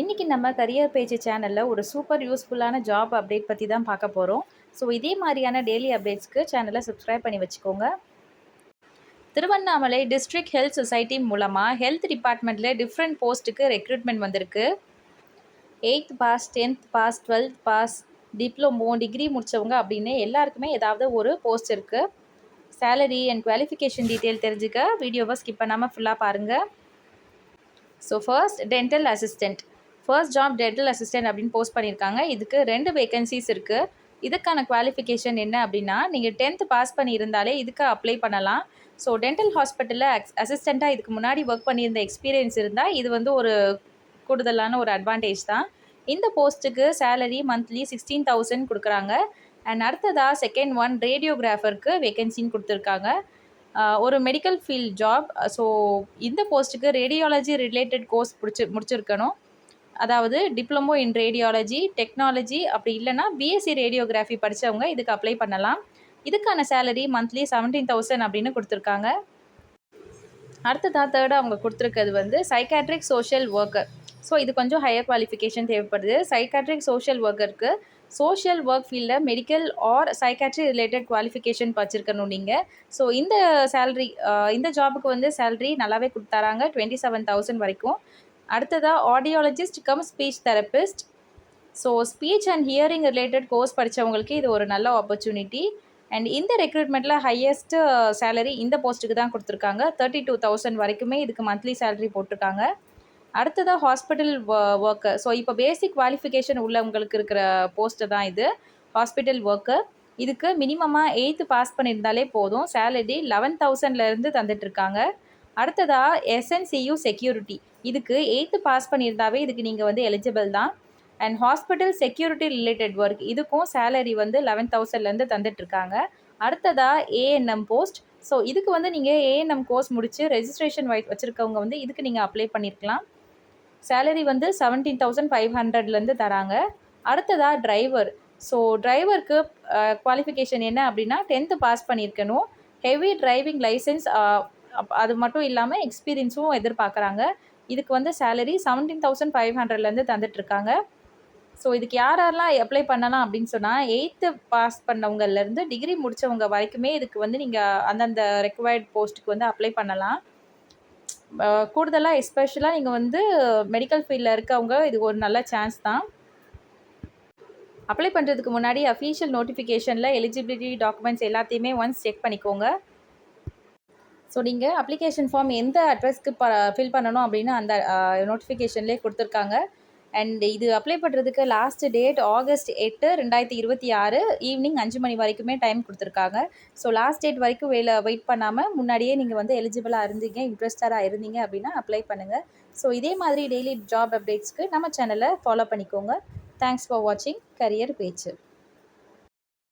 இன்றைக்கி நம்ம career page சேனலில் ஒரு சூப்பர் யூஸ்ஃபுல்லான ஜாப் அப்டேட் பற்றி தான் பார்க்க போகிறோம். ஸோ இதே மாதிரியான டெய்லி அப்டேட்ஸ்க்கு சேனலை சப்ஸ்கிரைப் பண்ணி வச்சுக்கோங்க. திருவண்ணாமலை டிஸ்ட்ரிக்ட் ஹெல்த் சொசைட்டி மூலமாக ஹெல்த் டிபார்ட்மெண்ட்டில் டிஃப்ரெண்ட் போஸ்ட்டுக்கு ரெக்ரூட்மெண்ட் வந்திருக்கு. 8th pass, 10th pass, 12th pass, diploma, degree முடித்தவங்க அப்படின்னு எல்லாருக்குமே ஏதாவது ஒரு போஸ்ட் இருக்குது. சேலரி அண்ட் குவாலிஃபிகேஷன் டீட்டெயில் தெரிஞ்சுக்க வீடியோவை ஸ்கிப் பண்ணாமல் ஃபுல்லாக பாருங்கள். So dental assistant first job dental assistant அப்படின்னு போஸ்ட் பண்ணியிருக்காங்க. இதுக்கு 2 வேகன்சிஸ் இருக்குது. இதுக்கான குவாலிஃபிகேஷன் என்ன அப்படின்னா, நீங்கள் 10th பாஸ் பண்ணியிருந்தாலே இதுக்கு அப்ளை பண்ணலாம். ஸோ டென்டல் ஹாஸ்பிட்டலில் அசிஸ்டண்ட்டாக இதுக்கு முன்னாடி ஒர்க் பண்ணியிருந்த எக்ஸ்பீரியன்ஸ் இருந்தால் இது வந்து ஒரு கூடுதலான ஒரு அட்வான்டேஜ் தான். இந்த போஸ்ட்டுக்கு சேலரி மந்த்லி 16,000 கொடுக்குறாங்க. அண்ட் அடுத்ததாக செகண்ட் ஒன் ரேடியோகிராஃபருக்கு வேகன்சின்னு கொடுத்துருக்காங்க. ஒரு மெடிக்கல் ஃபீல்ட் ஜாப். ஸோ இந்த போஸ்ட்டுக்கு ரேடியாலஜி ரிலேட்டட் கோர்ஸ் முடிச்சிருக்கணும். அதாவது டிப்ளமோ இன் ரேடியாலஜி டெக்னாலஜி, அப்படி இல்லைனா பிஎஸ்சி ரேடியோகிராஃபி படித்தவங்க இதுக்கு அப்ளை பண்ணலாம். இதுக்கான சேலரி மந்த்லி 17,000 அப்படின்னு கொடுத்துருக்காங்க. அடுத்ததாக தேர்டாக அவங்க கொடுத்துருக்கிறது வந்து சைக்காட்ரிக் சோஷியல் ஒர்க்கர். ஸோ இது கொஞ்சம் ஹையர் குவாலிஃபிகேஷன் தேவைப்படுது. சைக்காட்ரிக் சோஷியல் ஒர்க்கருக்கு சோஷியல் ஒர்க் ஃபீல்டில் medical or psychiatry related qualification வச்சுருக்கணும் நீங்கள். ஸோ இந்த சேலரி இந்த ஜாபுக்கு வந்து சேலரி நல்லாவே கொடுத்தாராங்க, 27,000 வரைக்கும். அடுத்ததாக audiologist cum speech therapist. So speech and hearing related course படித்தவங்களுக்கு இது ஒரு நல்ல ஆப்பர்ச்சுனிட்டி. அண்ட் இந்த ரெக்ரூட்மெண்ட்டில் ஹையஸ்ட்டு சேலரி இந்த போஸ்ட்டுக்கு தான் கொடுத்துருக்காங்க. 32,000 வரைக்குமே இதுக்கு மந்த்லி சேலரி போட்டிருக்காங்க. அடுத்ததாக ஹாஸ்பிட்டல் ஒர்க்கர். ஸோ இப்போ பேசிக் குவாலிஃபிகேஷன் உள்ளவங்களுக்கு இருக்கிற போஸ்ட்டு தான் இது, ஹாஸ்பிட்டல் ஒர்க்கர். இதுக்கு மினிமமாக 8th பாஸ் பண்ணியிருந்தாலே போதும். சேலரி 11,000லேருந்து தந்துட்டுருக்காங்க. அடுத்ததாக எஸ்என்சியு செக்யூரிட்டி. இதுக்கு 8th பாஸ் பண்ணியிருந்தாவே இதுக்கு நீங்கள் வந்து எலிஜிபிள் தான். And hospital security related work, இதுக்கும் சேலரி வந்து 11,000லேருந்து தந்துட்டுருக்காங்க. அடுத்ததாக ஏஎன்எம் போஸ்ட். ஸோ இதுக்கு வந்து நீங்கள் ஏஎன்எம் கோர்ஸ் முடித்து ரெஜிஸ்ட்ரேஷன் வச்சுருக்கவங்க வந்து இதுக்கு நீங்கள் அப்ளை பண்ணியிருக்கலாம். சேலரி வந்து 17,500லேருந்து தராங்க. அடுத்ததாக டிரைவர். ஸோ டிரைவருக்கு குவாலிஃபிகேஷன் என்ன அப்படின்னா 10th பாஸ் பண்ணியிருக்கணும். ஹெவி டிரைவிங் லைசன்ஸ், அது மட்டும் இல்லாமல் எக்ஸ்பீரியன்ஸும் எதிர்பார்க்குறாங்க. இதுக்கு வந்து சேலரி 17,500லேருந்து தந்துட்டுருக்காங்க. ஸோ இதுக்கு யாரெல்லாம் அப்ளை பண்ணலாம் அப்படின்னு சொன்னால், 8th பாஸ் பண்ணவங்கலேருந்து டிகிரி முடித்தவங்க வரைக்குமே இதுக்கு வந்து நீங்கள் அந்தந்த ரெக்வயர்ட் போஸ்ட்டுக்கு வந்து அப்ளை பண்ணலாம். கூடுதலாக எஸ்பெஷலாக நீங்கள் வந்து மெடிக்கல் ஃபீல்டில் இருக்கவங்க இது ஒரு நல்ல சான்ஸ் தான். அப்ளை பண்ணுறதுக்கு முன்னாடி அஃபீஷியல் நோட்டிஃபிகேஷனில் எலிஜிபிலிட்டி டாக்குமெண்ட்ஸ் எல்லாத்தையுமே ஒன்ஸ் செக் பண்ணிக்கோங்க. ஸோ நீங்கள் அப்ளிகேஷன் ஃபார்ம் எந்த அட்ரஸ்க்கு ஃபில் பண்ணணும் அப்படின்னு அந்த நோட்டிஃபிகேஷன்லேயே கொடுத்துருக்காங்க. அண்ட் இது அப்ளை பண்ணுறதுக்கு லாஸ்ட் டேட் August 8, 2026 ஈவினிங் 5 மணி வரைக்குமே டைம் கொடுத்துருக்காங்க. ஸோ லாஸ்ட் டேட் வரைக்கும் வெயிட் பண்ணாமல் முன்னாடியே நீங்கள் வந்து எலிஜிபிளாக இருந்தீங்க, இன்ட்ரெஸ்டடாக இருந்தீங்க அப்படின்னா அப்ளை பண்ணுங்கள். ஸோ இதே மாதிரி டெய்லி ஜாப் அப்டேட்ஸ்க்கு நம்ம சேனலை ஃபாலோ பண்ணிக்கோங்க. தேங்க்ஸ் ஃபார் வாட்சிங் கரியர் பேஜ்.